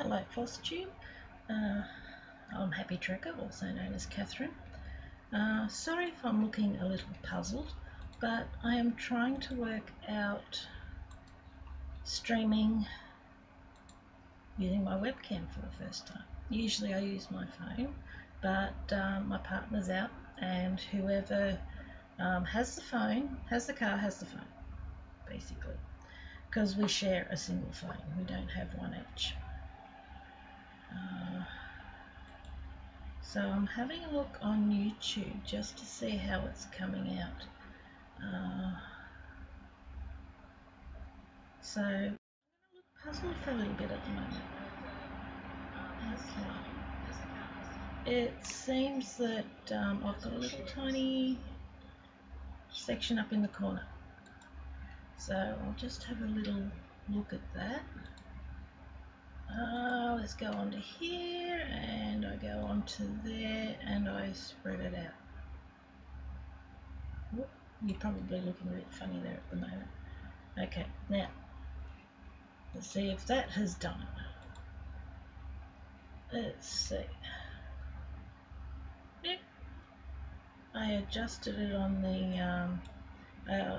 Hello Flosstube, I'm Happy Trekker, also known as Catherine. Sorry if I'm looking a little puzzled, but I am trying to work out streaming using my webcam for the first time. Usually I use my phone, but my partner's out, and whoever has the phone, has the car, has the phone, basically, because we share a single phone. We don't have one each. So I'm having a look on YouTube just to see how it's coming out. So I'm puzzled for a little bit at the moment. Okay. It seems that I've got a little tiny section up in the corner. So I'll just have a little look at that. Let's go on to here, and I go on to there, and I spread it out. Whoop, you're probably looking a bit funny there at the moment. Okay, now let's see if that has done it. Let's see. Yep. I adjusted it on the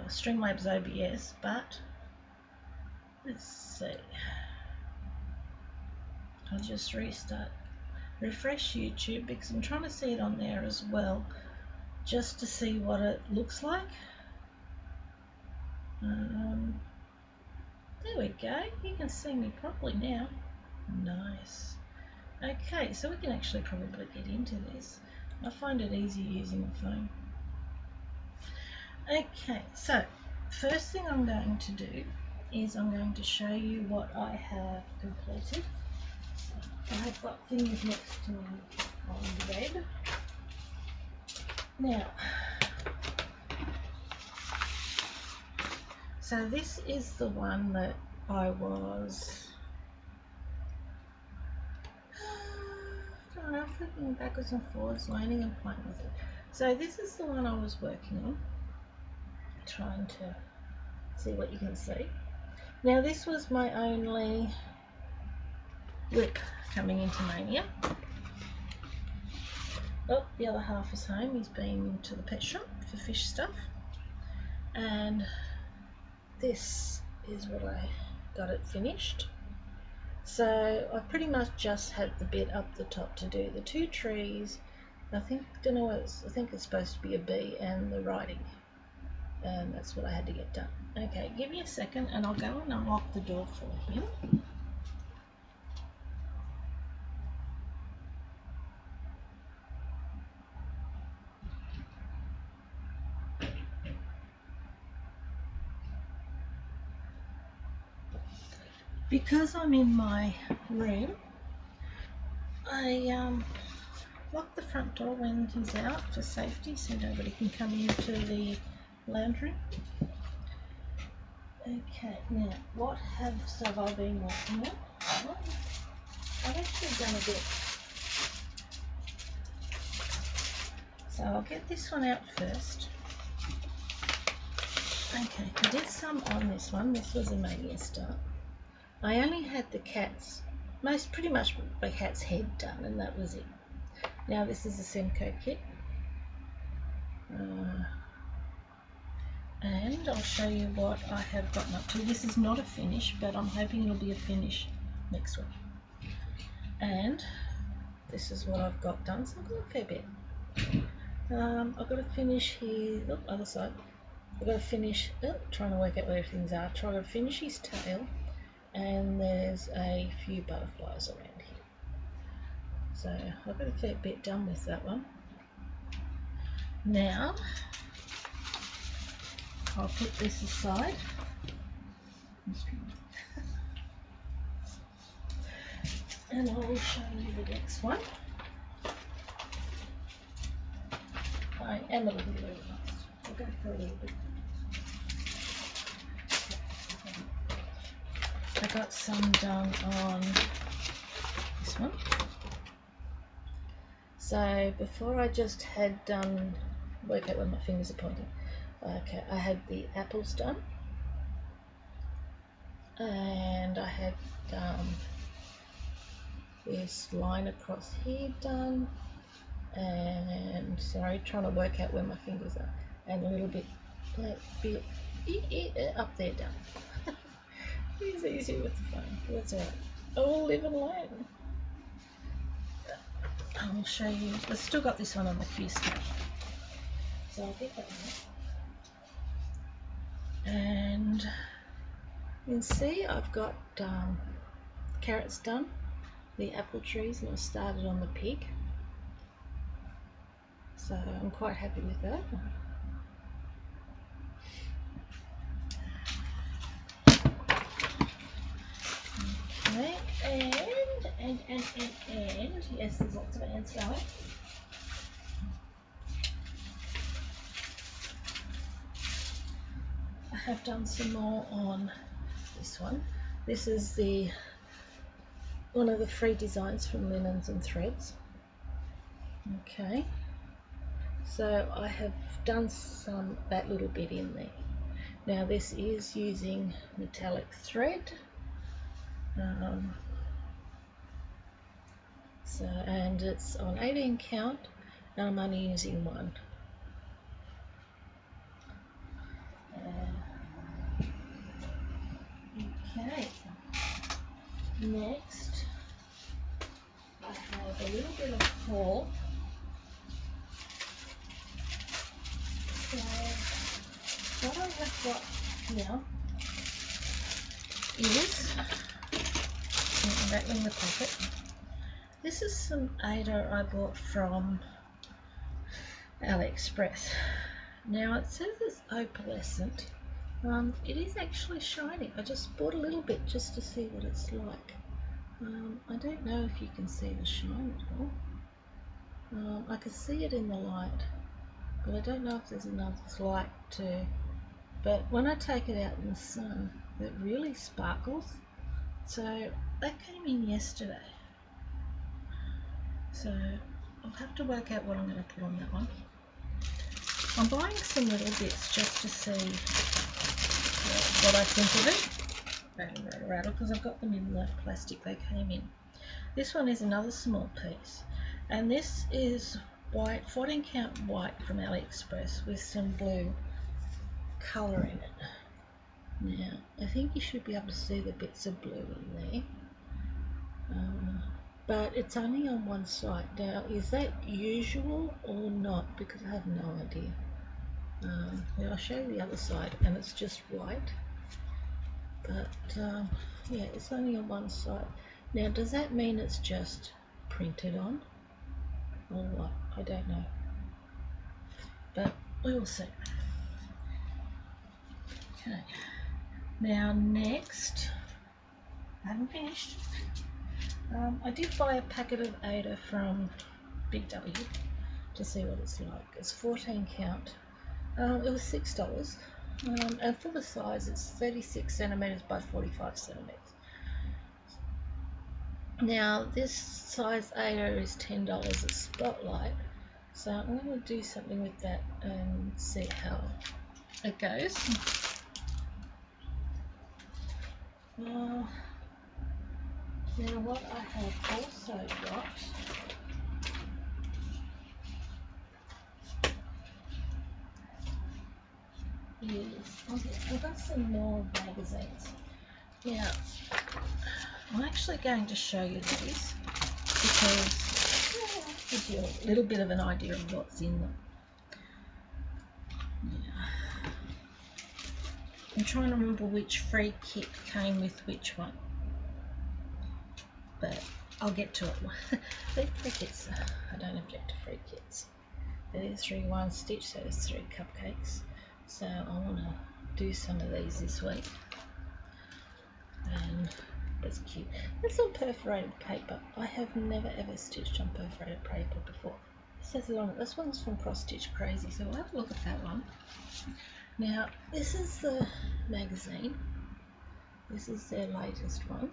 Streamlabs OBS, but let's see. I'll just refresh YouTube, because I'm trying to see it on there as well, just to see what it looks like. There we go, you can see me properly now. Nice. Okay, so we can actually probably get into this. I find it easy using the phone. Okay, so first thing I'm going to do is I'm going to show you what I have completed. I have got things next to me on the bed. Now, so this is the one that I was flipping backwards and forwards, learning and playing with it. So this is the one I was working on, trying to see what you can see. Now this was my only whip coming into Mania. Oh, the other half is home. He's been to the pet shop for fish stuff. And this is what I got it finished. So I pretty much just had the bit up the top to do the two trees. I think it's supposed to be a bee and the writing. And that's what I had to get done. Okay, give me a second and I'll go and unlock the door for him. Because I'm in my room, I lock the front door when he's out for safety, so nobody can come into the lounge room. Okay, now what have I been working on? Well, I've actually done a bit. So I'll get this one out first. Okay, I did some on this one. This was a Mania start. I only had the cat's, pretty much the cat's head done, and that was it. Now this is a Semco kit. And I'll show you what I have gotten up to. This is not a finish, but I'm hoping it'll be a finish next week. And this is what I've got done, so I've got a fair bit. I've got to finish here, other side. I've got to finish, trying to work out where things are, trying to finish his tail, and there's a few butterflies around here. So I've got a fair bit done with that one. Now, I'll put this aside. And I will show you the next one. I am a little bit lost. I'll go for a little bit. I got some done on this one. So before I just had done, work out where my fingers are pointing. Okay, I had the apples done, and I had this line across here done, and sorry, trying to work out where my fingers are, and a little bit up there done. It's easy with the phone. That's all right. All live and learn. I'll show you. I've still got this one on the cue stick, so I'll get that one. And you can see I've got carrots done, the apple trees, and I started on the pig. So I'm quite happy with that. Okay, and yes, there's lots of ants going. I have done some more on this one. This is one of the free designs from Linens and Threads. Okay, so I have done that little bit in there. Now this is using metallic thread. And it's on 18 count, and I'm only using one. Okay, next I have a little bit of haul. So what I have got here is, back in the pocket, this is some Ada I bought from AliExpress. Now it says it's opalescent. It is actually shiny. I just bought a little bit just to see what it's like. I don't know if you can see the shine at all. I can see it in the light, but I don't know if there's enough light to. But when I take it out in the sun, it really sparkles. So that came in yesterday. So I'll have to work out what I'm going to put on that one. I'm buying some little bits just to see what I think of it. Rattle, because I've got them in the plastic they came in. This one is another small piece, and this is white, 14 count white from AliExpress with some blue colour in it. Now I think you should be able to see the bits of blue in there. But it's only on one side. Now, is that usual or not? Because I have no idea. Now I'll show you the other side, and it's just white. But yeah, it's only on one side. Now, does that mean it's just printed on, or what? I don't know. But we will see. Okay. Now next, I haven't finished. I did buy a packet of Ada from Big W to see what it's like. It's 14 count. It was $6, and for the size it's 36 centimeters by 45 centimeters. Now this size Ada is $10 at Spotlight, so I'm going to do something with that and see how it goes. Now what I have also got is, I've got some more magazines. Now, I'm actually going to show you these because it gives you a little bit of an idea of what's in them. Yeah. I'm trying to remember which free kit came with which one, but I'll get to it. Free kits, I don't object to free kits. There's 3 one stitch, so there's 3 cupcakes. So I want to do some of these this week. And that's cute. That's on perforated paper. I have never ever stitched on perforated paper before. It says it on it. This one's from Cross Stitch Crazy, so we'll have a look at that one. Now, this is the magazine. This is their latest one.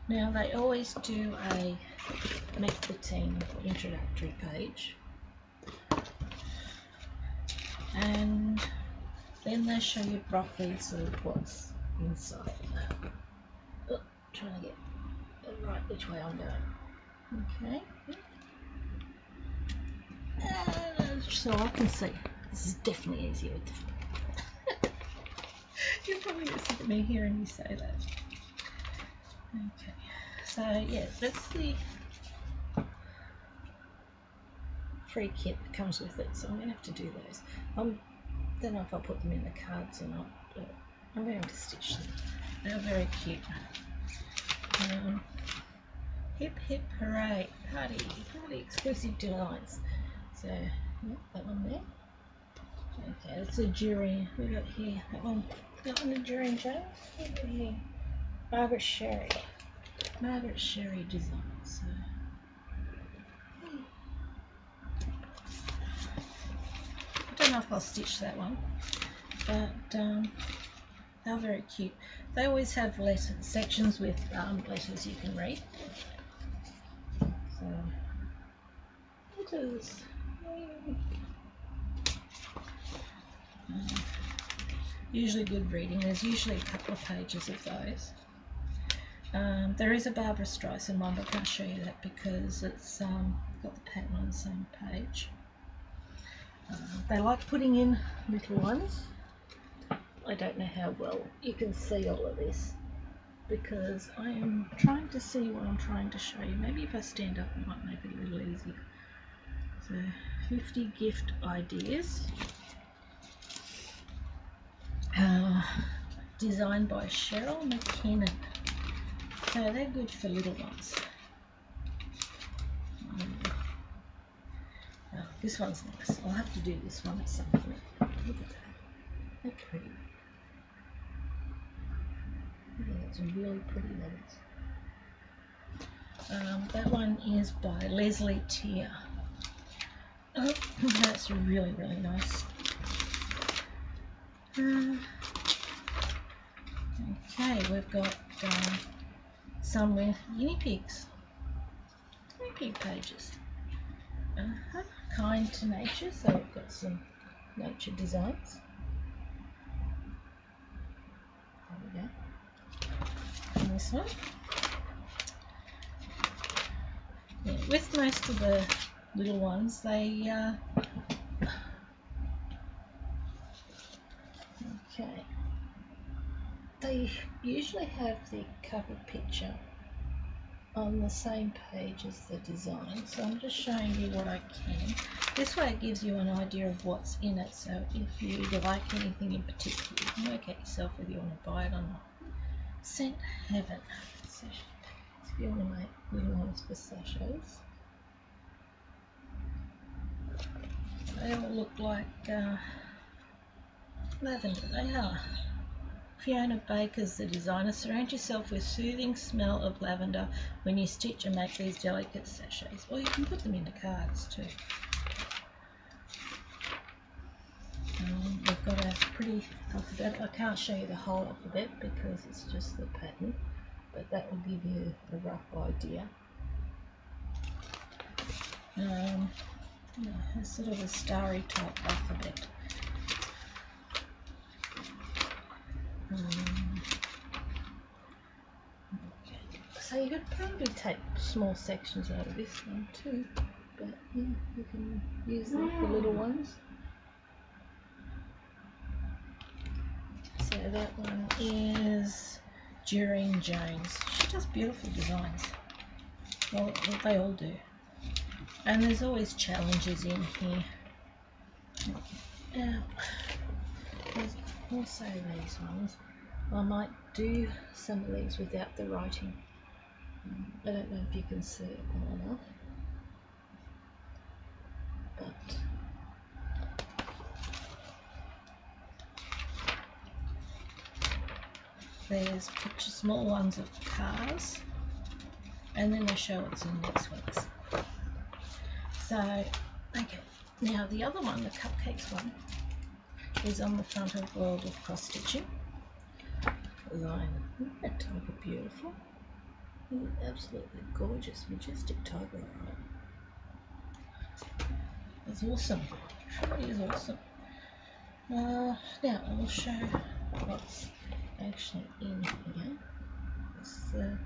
Now, they always do a Meet the Team introductory page. And then they show you roughly sort of what's inside. Oh, trying to get it right which way I'm going. Okay. So I can see this is definitely easier with the You're probably going to sit at me hearing me say that. Okay. So yeah, that's the free kit that comes with it. So I'm going to have to do those. Don't know if I'll put them in the cards or not, but I'm going to stitch them. They're very cute. Hip hip hooray, party exclusive designs. So yeah, that one there. Okay, that's a Jury. We got here that one a Jury and Jones. We got here Margaret Sherry design. So I don't know if I'll stitch that one, but they're very cute. They always have sections with letters you can read. So letters. Usually good reading. There's usually a couple of pages of those. There is a Barbara Streisand one, but I can't show you that because it's got the pattern on the same page. They like putting in little ones. I don't know how well you can see all of this because I am trying to see what I'm trying to show you. Maybe if I stand up it might make it a little easier. So 50 gift ideas. Designed by Cheryl McKinnon. So they're good for little ones. This one's nice. I'll have to do this one at some point. Look at that. How pretty. I think it's really pretty letters. That one is by Leslie Tier. Oh, that's really, really nice. Okay, we've got some with guinea pigs. Guinea pig pages. Kind to nature, so we've got some nature designs. There we go. And this one. Yeah, with most of the little ones, they okay. They usually have the cover picture on the same page as the design, so I'm just showing you what I can. This way it gives you an idea of what's in it, so if you like anything in particular, you can work out yourself whether you want to buy it or not. Scent Heaven. So if you want to make little ones for sachets. They all look like lavender. They are. Fiona Baker's the designer. Surround yourself with soothing smell of lavender when you stitch and make these delicate sachets. Or you can put them into cards too. We've got a pretty alphabet. I can't show you the whole alphabet because it's just the pattern, but that will give you a rough idea. It's sort of a starry type alphabet. Okay. So you could probably take small sections out of this one too, but yeah, you can use them for little ones. So that one is Durine Jones. She does beautiful designs. Well, they all do. And there's always challenges in here. Now, there's also these ones. I might do some of these without the writing. I don't know if you can see it well enough. But there's picture small ones of cars, and then they show what's in next week's. So, okay. Now the other one, the cupcakes one, is on the front of World of Cross Stitching. Design. Isn't that tiger beautiful? Absolutely gorgeous, majestic tiger. It's awesome. It really is awesome. Now I will show what's actually in here. That's the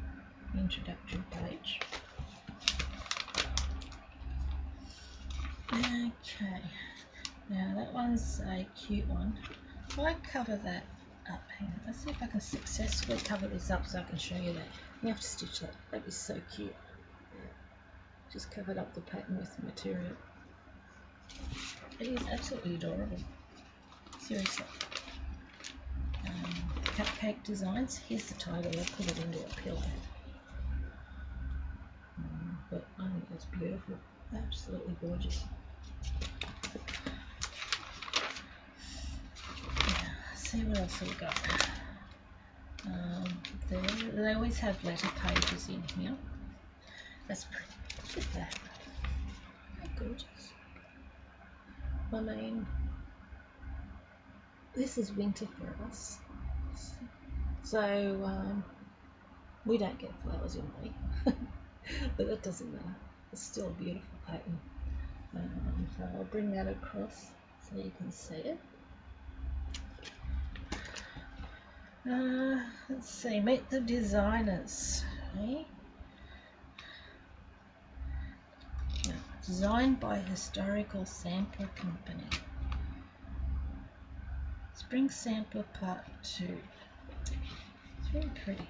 introductory page. Okay, now that one's a cute one. If I cover that up, hang on, let's see if I can successfully cover this up so I can show you that. You have to stitch that. That is so cute. Just covered up the pattern with the material. It is absolutely adorable. Seriously. Cupcake Designs. Here's the title. I put it into a pillow. But I think it's beautiful. Absolutely gorgeous. See what else we've got. They always have letter pages in here. That's pretty. Look at that. How gorgeous. I mean, this is winter for us. So we don't get flowers in May. But that doesn't matter. It's still a beautiful pattern. So I'll bring that across so you can see it. Let's see, meet the designers. Okay. Designed by Historical Sampler Company. Spring Sampler Part 2. It's very pretty.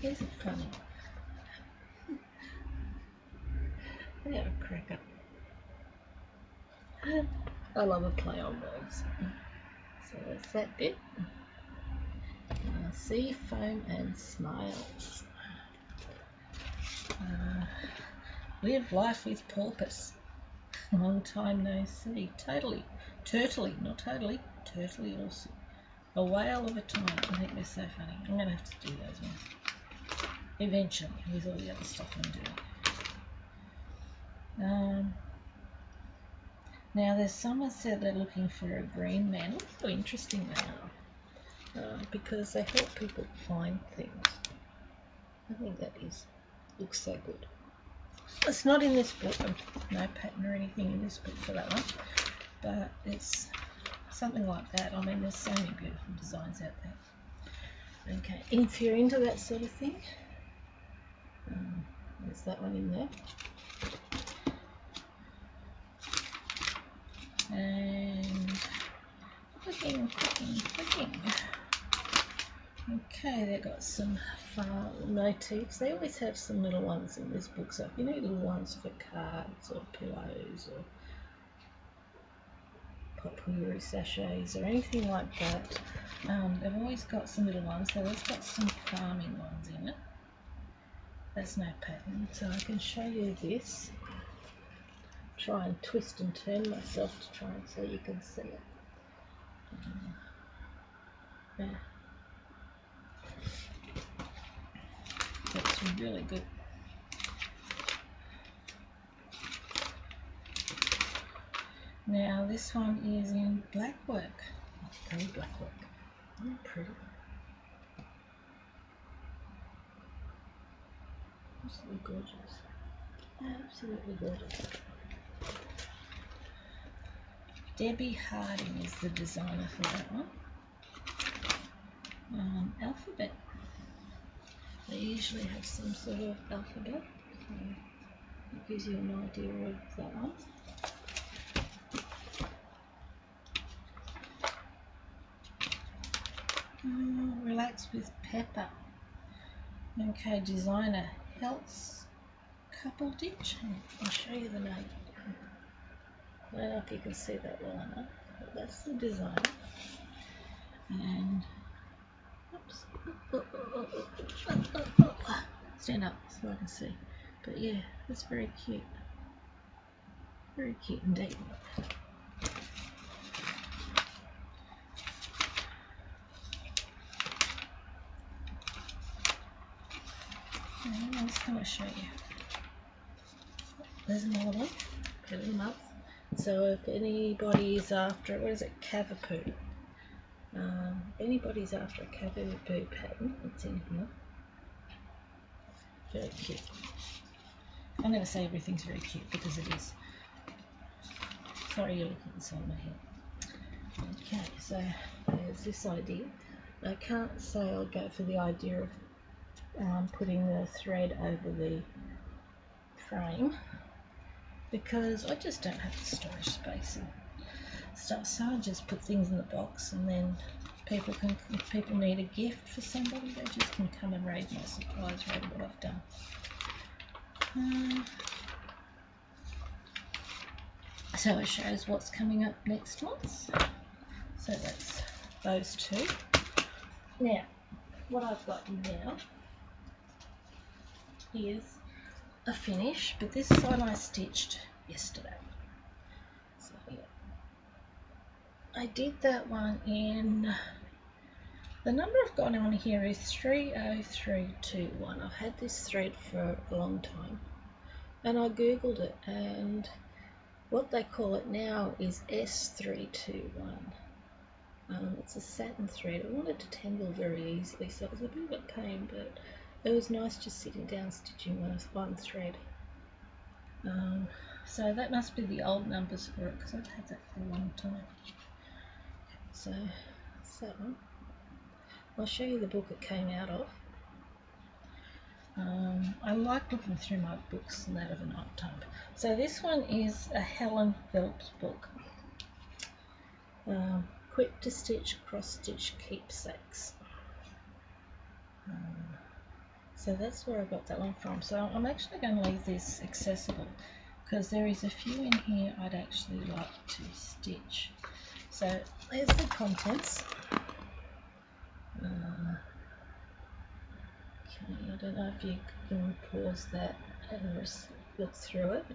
These are funny. They are a cracker. I love a play on words. So that's that bit. Sea, foam and smiles. Live life with purpose. Long time no see. Totally. Turtly, not totally. Turtly also. A whale of a time. I think they're so funny. I'm going to have to do those ones. Eventually, with all the other stuff I'm doing. Now there's someone said they're looking for a green man. Look how interesting they are. Because they help people find things. I think that looks so good. It's not in this book, no pattern or anything in this book for that one, but it's something like that. I mean, there's so many beautiful designs out there. Okay, if you're into that sort of thing, there's that one in there. And clicking. Okay, they've got some motifs. They always have some little ones in this book. So if you need little ones for cards or pillows or potpourri sachets or anything like that, they've always got some little ones. So they've got some farming ones in it. That's no pattern, so I can show you this. Try and twist and turn myself to try and so you can see it. Yeah. That's really good. Now this one is in black work. Okay, black work. Oh, pretty. Absolutely gorgeous. Absolutely gorgeous. Debbie Harding is the designer for that one. Alphabet. They usually have some sort of alphabet, so it gives you an idea of that one. Relax with Pepper. Okay, designer Health Couple Ditch. I'll show you the name. I don't know if you can see that well enough, but that's the design. And oops, stand up so I can see. But yeah, it's very cute. Very cute indeed. And I'm just going to show you. There's another one. Put them up. So if anybody is after, what is it, Cavapoo? If anybody's after a Cavapoo pattern, it's in here. Very cute. I'm going to say everything's very cute because it is. Sorry, you're looking inside my head. Okay, so there's this idea. I can't say I'll go for the idea of putting the thread over the frame because I just don't have the storage space and stuff. So I just put things in the box, and then people can, if people need a gift for somebody, they just can come and raid my supplies, raid what I've done. So it shows what's coming up next month. So that's those two. Now, what I've got now is a finish, but this one I stitched yesterday. So yeah, I did that one in, the number I've got on here is 30321. I've had this thread for a long time, and I googled it, and what they call it now is S321. It's a satin thread. I wanted to tangle very easily, so it was a bit of a pain, but it was nice just sitting down stitching one thread. So that must be the old numbers for it, because I've had that for a long time. So that's that one. I'll show you the book it came out of. I like looking through my books and that of a night time. So this one is a Helen Phelps book. Quick to stitch, cross stitch keepsakes. So that's where I got that one from. So I'm actually going to leave this accessible because there is a few in here I'd actually like to stitch. So there's the contents. Okay, I don't know if you can pause that and look through it.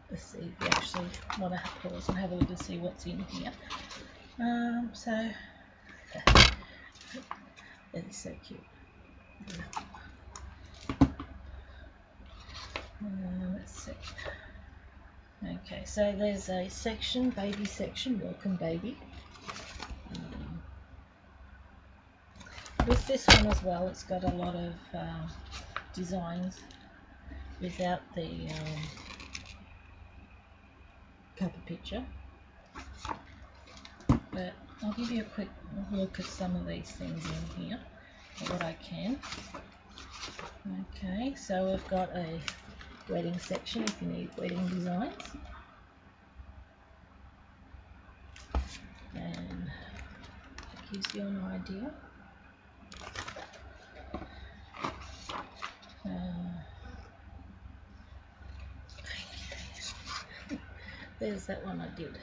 Let's see if you actually want to pause and have a look and see what's in here. So that is so cute. Let's see. Okay, so there's a section, baby section, welcome baby. With this one as well, it's got a lot of designs without the cover picture. But I'll give you a quick look at some of these things in here, or what I can. Okay, so we've got a wedding section if you need wedding designs. And it gives you an idea. There's that one I did.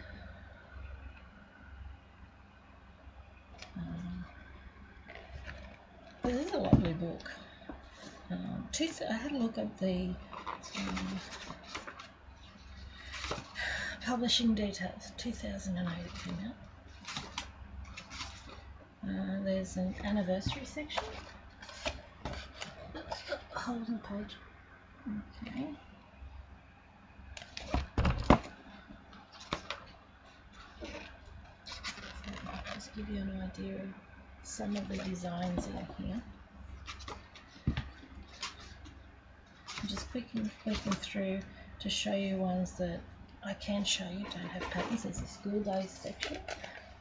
This is a lovely book. I had a look at the publishing details. 2008 it came out. There's an anniversary section. Hold the page. Okay. Just give you an idea of some of the designs in here. I'm just clicking through to show you ones that I can show you don't have patterns. There's a school days section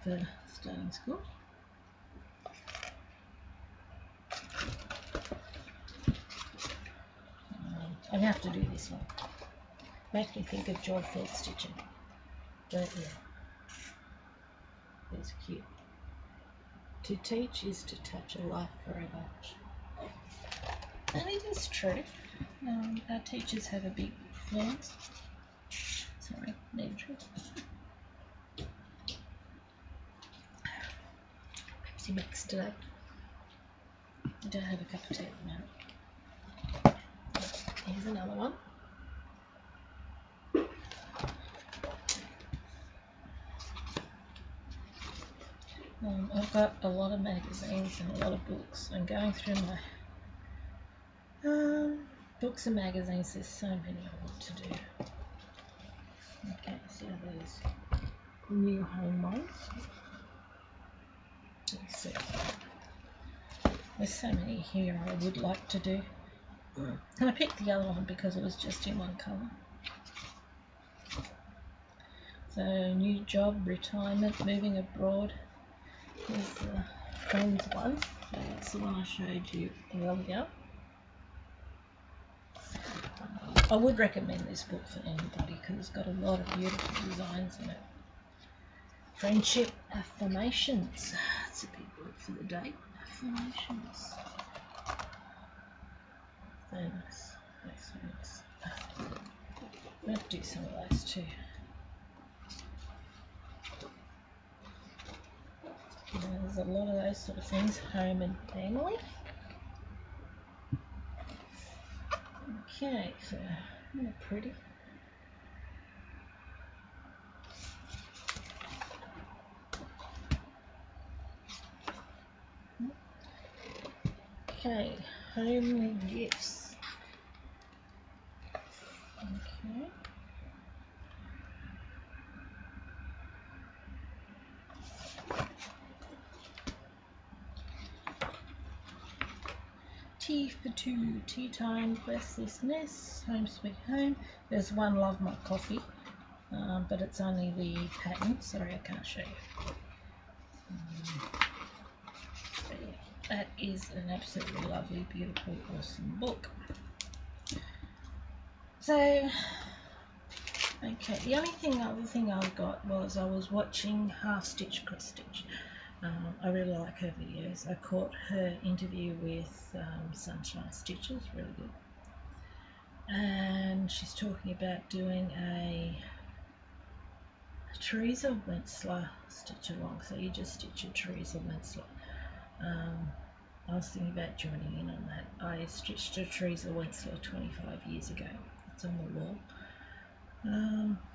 for starting school. I'm going to have to do this one. Makes me think of joyful stitching. But yeah, it's cute. To teach is to touch a life forever. And it is true. Our teachers have a big influence. Sorry, negative. Pepsi Max today. I don't have a cup of tea at the moment. Here's another one. I've got a lot of magazines and a lot of books, and going through my books and magazines, there's so many I want to do. Okay, so there's new home ones. Let's see. There's so many here I would like to do. And I picked the other one because it was just in one colour. So new job, retirement, moving abroad. Here's the friends one. So that's the one I showed you earlier. I would recommend this book for anybody because it's got a lot of beautiful designs in it. Friendship affirmations. That's a big word for the day. Affirmations. Very nice. That's very nice. Let's do some of those too. There's a lot of those sort of things. Home and family. Okay, so they're pretty. Okay, home gifts. Okay. Tea for two, tea time, restlessness, home sweet home. There's one, love my coffee, but it's only the pattern. Sorry, I can't show you. But yeah, that is an absolutely lovely, beautiful, awesome book. So, okay, the other thing I got was I was watching Half Stitch Cross Stitch. I really like her videos. I caught her interview with Sunshine Stitches, really good. And she's talking about doing a Teresa Wentzler stitch along. So you just stitch a Teresa Wentzler. I was thinking about joining in on that. I stitched a Teresa Wentzler 25 years ago. It's on the wall.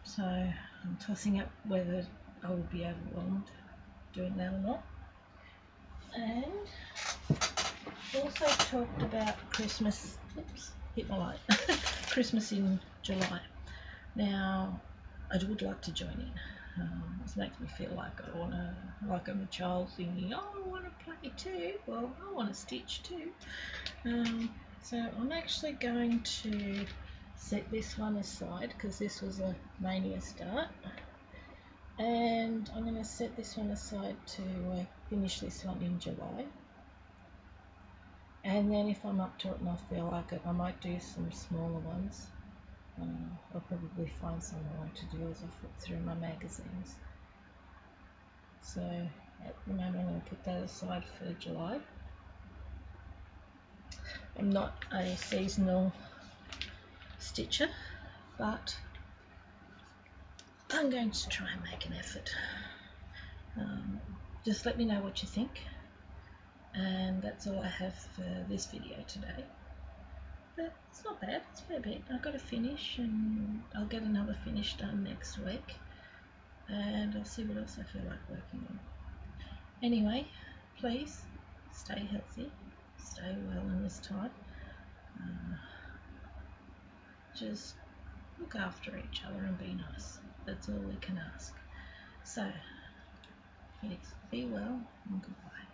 So I'm tossing up whether I would be overwhelmed doing that or not. And also talked about Christmas. Oops, hit my light. Christmas in July. Now, I would like to join in. This makes me feel like I'm a child thinking, oh, I want to play too. Well, I want to stitch too. So I'm actually going to set this one aside because this was a Mania start. And I'm going to set this one aside to finish this one in July. And then if I'm up to it and I feel like it, I might do some smaller ones. I'll probably find some more to do as I flip through my magazines. So at the moment I'm going to put that aside for July. I'm not a seasonal stitcher, but I'm going to try and make an effort. Just let me know what you think. And that's all I have for this video today. But it's not bad, it's a fair bit. I've got to finish and I'll get another finish done next week. And I'll see what else I feel like working on. Anyway, please stay healthy, stay well in this time. Just look after each other and be nice. That's all we can ask. So, please be well and goodbye.